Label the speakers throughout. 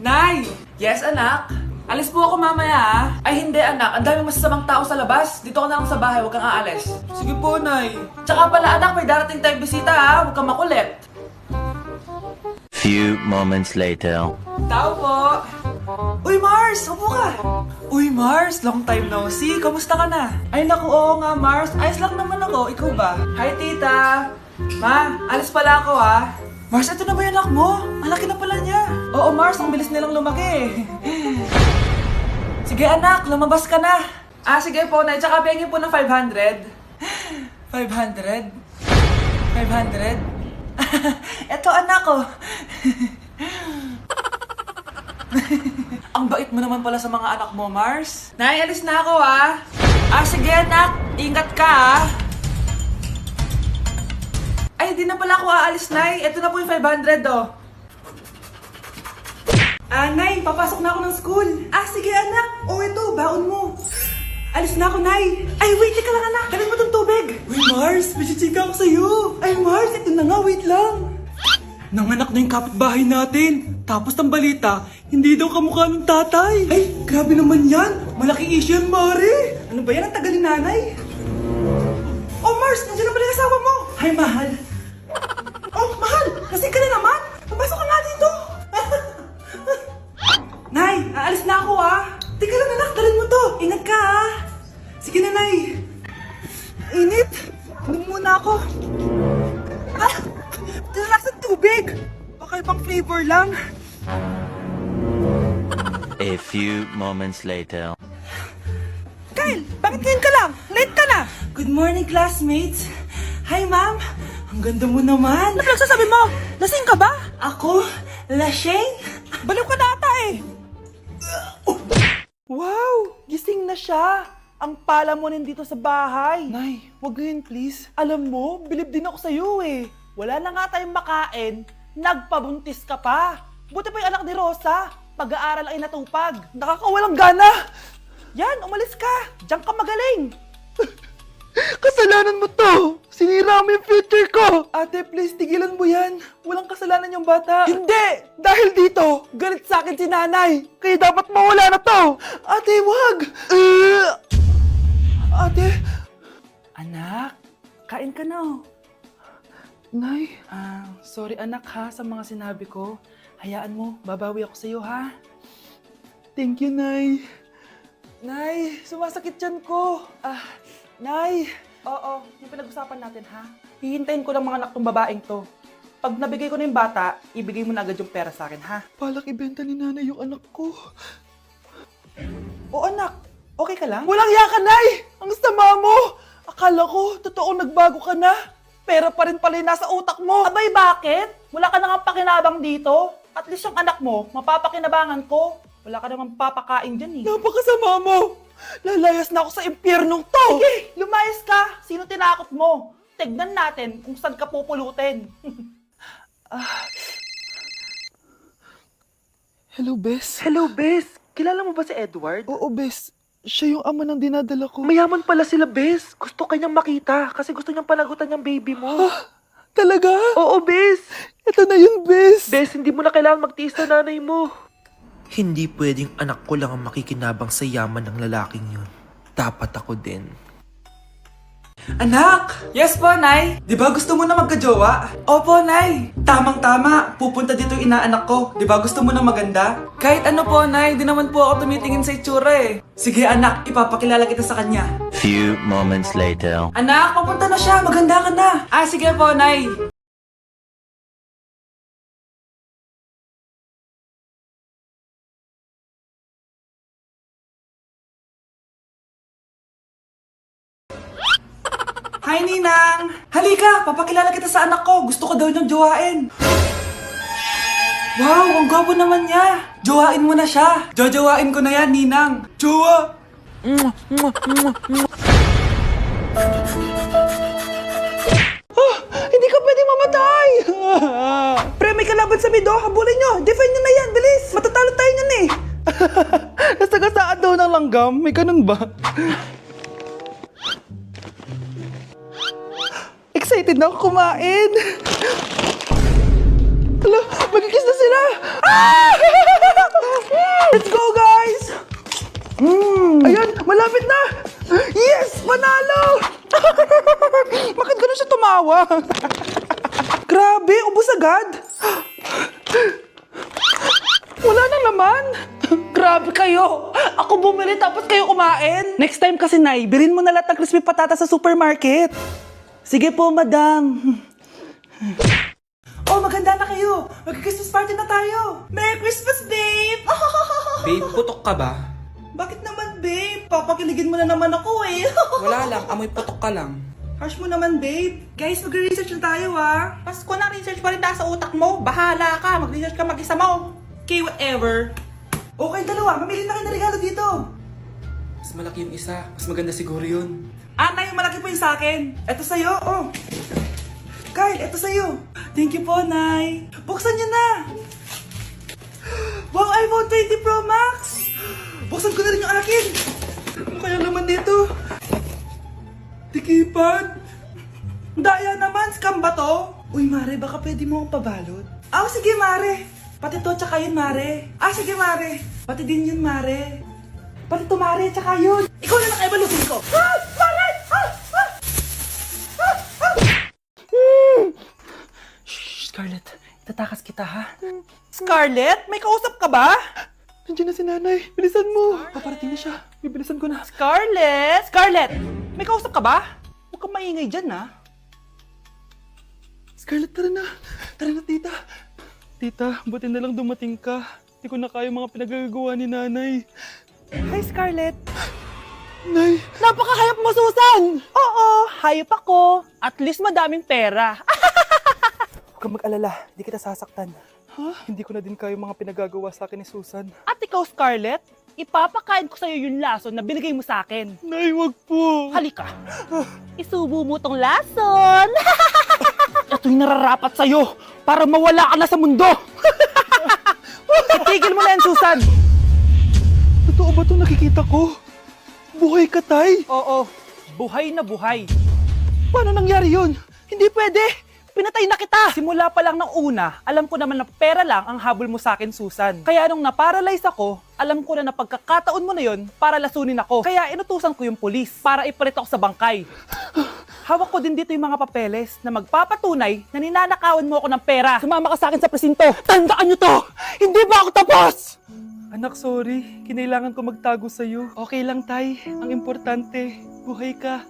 Speaker 1: Nay! Yes, anak? Alis po ako mamaya, ha? Ay, hindi, anak. Ang daming masasamang tao sa labas. Dito ka na lang sa bahay. Huwag kang aalis. Sige po, Nay. Tsaka pala, anak, may darating tayong bisita, ha? Huwag kang makulit.
Speaker 2: Few moments later.
Speaker 1: Tao po. Uy, Mars! Upo ka! Uy, Mars! Long time no see. Kamusta ka na? Ay, naku, oo nga, Mars. Ayos lang naman ako. Ikaw ba? Hi, tita. Ma, alis pala ako, ha? Mars, ito na ba yung anak mo? Ang laki na pala niya. Oo, Mars. Ang bilis nilang lumaki. Sige, anak. Lumabas ka na. Ah, sige po, Nay. Tsaka pengin po ng 500. 500? 500? Eto, anak ko. Ang bait mo naman pala sa mga anak mo, Mars. Nay, alis na ako, ha? Ah, sige, anak. Ingat ka, ha? Ay, di na pala ako aalis, Nay. Ito na po yung 500, oh. Ah, Nay, papasok na ako ng school. Ah, sige, anak. Oh, ito, baon mo. Alis na ako, Nay. Ay, wait, ka lang, anak. Dalhin mo tong tubig. Uy, Mars, may chichika ako sa'yo. Ay, Mars, ito na nga, wait lang. Nanganak na yung kapitbahay natin. Tapos ang balita, hindi daw kamukha ng tatay. Ay, grabe naman yan. Malaking issue yan, Mari. Ano ba yan? Ang tagal ni nanay. Oh, Mars, nandiyan na pala yung asawa mo. Hi, mahal. Oh, mahal, kasi ka na naman. Papasok ka nga dito. Nay, aalis na ako, ah. Teka lang, anak, dalhin mo to. Ingat ka, ah. Sige na, Nay. Init. Inom muna ako. Ah, tinulas ng tubig. Baka ibang flavor lang.
Speaker 2: A few moments later.
Speaker 1: Kyle, bakit ngayon ka lang? Late ka na. Good morning, classmates. Hi, ma'am. Ang ganda mo naman. Ano pinagsasabi mo? Lasing ka ba? Ako? Lasing? Baliw ka na ata eh. Wow! Gising na siya. Ang pala mo nandito sa bahay. Nay, wag ganyan please. Alam mo, bilib din ako sa'yo eh. Wala na nga tayong makain, nagpabuntis ka pa. Buti pa yung anak ni Rosa, pag-aaral ay natupag. Nakakawalang gana. Yan, umalis ka. Diyan ka magaling. Kasalanan mo to. Sinira mo yung future ko. Ate, please, tigilan mo yan. Walang kasalanan yung bata. Hindi! Dahil dito, galit sa akin si nanay. Kaya dapat mawala na to. Ate, wag! Ate! Anak, kain ka na. Nay? Sorry anak ha sa mga sinabi ko. Hayaan mo, babawi ako sa'yo ha. Thank you, Nay. Nay, sumasakit yan ko. Nay. Oo, yung pinag-usapan natin ha. Hihintayin ko lang mga anak tong babaeng to. Pag nabigay ko na yung bata, ibigay mo na agad yung pera sa akin ha. Palak ibenta ni nanay yung anak ko. O anak, okay ka lang? Walang iya ka, Nay! Ang sama mo! Akala ko, totoo nagbago ka na. Pera pa rin pala yung nasa utak mo. Abay, bakit? Wala ka nang pakinabang dito. At least yung anak mo, mapapakinabangan ko. Wala ka namang papakain dyan eh. Napakasama mo! Lalayas na ako sa impyernong to! Sige, lumayas ka! Sino tinakot mo? Tignan natin kung saan ka pupulutin.
Speaker 3: Hello, Bes.
Speaker 1: Hello, Bes! Kilala mo ba si Edward?
Speaker 3: Oo, Bes. Siya yung ama ng dinadala ko.
Speaker 1: Mayaman pala sila, Bes. Gusto kanyang makita kasi gusto niyang panagutan yung baby mo.
Speaker 3: Talaga?
Speaker 1: Oo, Bes!
Speaker 3: Ito na yun, Bes.
Speaker 1: Bes, hindi mo na kailangan magtiis na nanay mo.
Speaker 4: Hindi pwedeng anak ko lang ang makikinabang sa yaman ng lalaking yun. Dapat ako din.
Speaker 1: Anak! Yes po, Nay! Di ba gusto mo na magka-jowa? Opo, Nay! Tamang-tama! Pupunta dito yung inaanak ko. Di ba gusto mo na maganda? Kahit ano po, Nay. Di naman po ako tumitingin sa itsura eh. Sige, anak. Ipapakilala kita sa kanya.
Speaker 2: Few moments later.
Speaker 1: Anak, papunta na siya. Maganda ka na. Ah, sige po, Nay. Hi, Ninang! Halika! Papakilala kita sa anak ko! Gusto ko daw niyang jowain! Wow! Ang gwapo naman niya! Jowain mo na siya! Jojowain ko na yan, Ninang! Jowa! Hindi ka pwedeng mamatay! Pre, may kalaban sa mido! Habulin nyo! Defend nyo na yan! Bilis! Matatalo tayo nyan eh! Nasagasaan daw ng langgam? May ganun ba? Excited na ako kumain. Hala, magkikis na sila. Ah! dalawa. Grabe, ubos agad. Wala na naman. Grabe kayo. Ako bumili tapos kayo kumain. Next time kasi, Nay, bilhin mo na lahat ng crispy patata sa supermarket. Sige po, madam. Oh, maganda na kayo. Mag-Christmas party na tayo. Merry Christmas, babe.
Speaker 5: Babe, putok ka ba?
Speaker 1: Bakit naman, babe? Papakiligin mo na naman ako eh.
Speaker 5: Wala lang, amoy putok ka lang.
Speaker 1: Harsh mo naman, babe. Guys, magre-research na tayo, ah. Pasko na, research pa rin nasa utak mo. Bahala ka. Mag-research ka mag-isa mo. Okay, whatever. Okay, dalawa. Mamili na kayo ng regalo dito.
Speaker 5: Mas malaki yung isa, mas maganda siguro yun.
Speaker 1: Nay, yung malaki po yung sa akin. Ito sa'yo, oh. Kyle, ito sa'yo. Thank you po, Nay. Buksan niyo na. Wow, iPhone 20 Pro Max. Buksan ko na rin yung akin. Ano kaya naman dito? Tikipad. Daya naman, scam ba to? Uy, Mare, baka pwede mo akong pabalot. Sige, Mare. Pati to, tsaka yun, Mare. Sige, Mare. Pati din yun, Mare. Pati to, Mare, tsaka yun. Ikaw na lang ibalutin ko. Mare! Shh, Scarlett. Itatakas kita, ha? Scarlett? May kausap ka ba?
Speaker 3: Nandiyan na si nanay. Bilisan mo. Paparating na siya. Bibilisan ko na.
Speaker 1: Scarlett! Scarlett! May kausap ka ba? Huwag kang maingay dyan, ha?
Speaker 3: Scarlett, tara na. Tara na, tita. Tita, buti na lang dumating ka. Hindi ko na kaya mga pinagagawa ni nanay.
Speaker 1: Hi, Scarlett.
Speaker 3: Nay,
Speaker 1: Napakahayap mo, Susan! Oo, hayop ako. At least madaming pera.
Speaker 3: huwag kang mag-alala. Hindi kita sasaktan. Ha? Hindi ko na din kaya mga pinagagawa sa akin ni Susan.
Speaker 1: At ikaw, Scarlett, ipapakain ko sa'yo yung lason na binigay mo sa akin.
Speaker 3: Nay, wag po.
Speaker 1: Halika. Isubo mo tong lason. Ito'y nararapat sa'yo para mawala ka na sa mundo. Itigil mo na yan, Susan.
Speaker 3: Totoo ba itong nakikita ko? Buhay ka, Tay.
Speaker 1: Oo, buhay na buhay.
Speaker 3: Paano nangyari yun?
Speaker 1: Hindi pwede. Pinatay na kita. Simula pa lang ng una, alam ko naman na pera lang ang habol mo sa akin, Susan. Kaya nung naparalyze ako, alam ko na na pagkakataon mo na yon para lasunin ako. Kaya inutusan ko yung pulis para ipalit ako sa bangkay. Hawak ko din dito yung mga papeles na magpapatunay na ninanakawan mo ako ng pera. Sumama ka sa akin sa presinto. Tandaan nyo to! Hindi ba ako tapos?
Speaker 3: Anak, sorry. Kinailangan ko magtago sa'yo. Okay lang, Tay. Ang importante, buhay ka.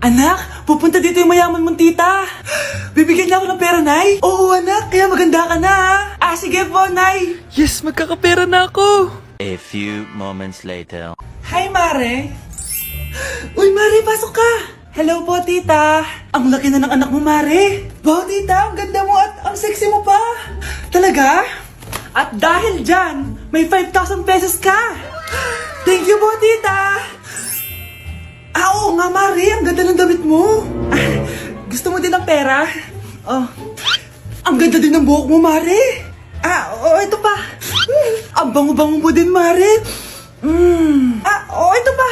Speaker 1: Anak, pupunta dito yung mayaman mong tita. Bibigyan niya ako ng pera, Nay. Oo, anak. Kaya maganda ka na, ha? Sige po, Nay.
Speaker 3: Yes, magkakapera na ako.
Speaker 2: A few moments later.
Speaker 1: Hi, Mare. Uy, Mare, pasok ka. Hello po, tita. Ang laki na ng anak mo, Mare. Wow, tita, ang ganda mo at ang sexy mo pa. Talaga? At dahil dyan, may 5,000 pesos ka. Thank you po, tita. Oo nga, Mare. Ang ganda ng damit mo. Gusto mo din ng pera? Oh. Ang ganda din ng buhok mo, Mare. Ito pa. Ang bango-bango mo din, Mare. Ito pa.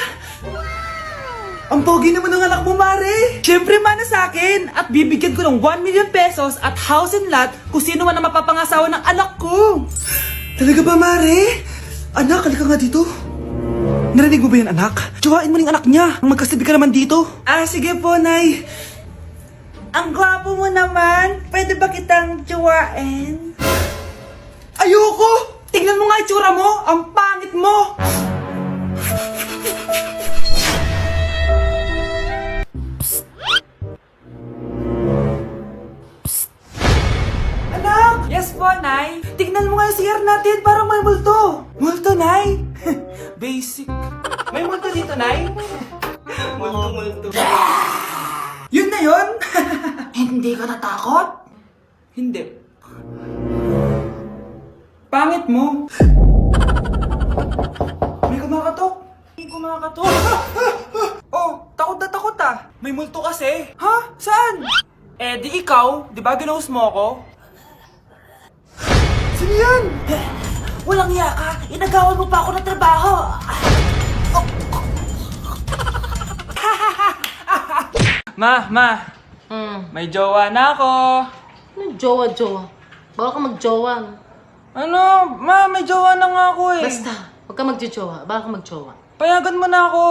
Speaker 1: Ang pogi naman ng anak mo, Mare. Siyempre, mana sa akin. At bibigyan ko ng 1 million pesos at house and lot kung sino man ang mapapangasawa ng anak ko. Talaga ba, Mare? Anak, halika nga dito. Narinig mo ba yan, anak? Tsuwain mo rin anak niya. Magkasibi ka naman dito. Sige po, Nay. Ang gwapo mo naman. Pwede ba kitang tsuwain? Ayoko! Tingnan mo nga itsura mo. Ang pangit mo. Anak! Yes po, Nay. Tignan mo nga yung CR natin. Parang may multo. Multo, Nay? Basic. May multo dito, Nay? Multo. Yun na yun? Hindi ka natakot? Hindi. Pangit mo. May kumakatok. Oh, takot na takot ah. May multo kasi. Ha? Saan? Di ikaw. Di ba ginose mo ako? Sino yan? Walang iya ka. Inagawan mo pa ako ng trabaho. Ma. May jowa na ako.
Speaker 6: Anong jowa-jowa? Bawal ka magjowa.
Speaker 3: Ano? Ma, may jowa na nga ako eh.
Speaker 6: Basta, huwag ka magjojowa. Bawal ka magjowa.
Speaker 3: Payagan mo na ako.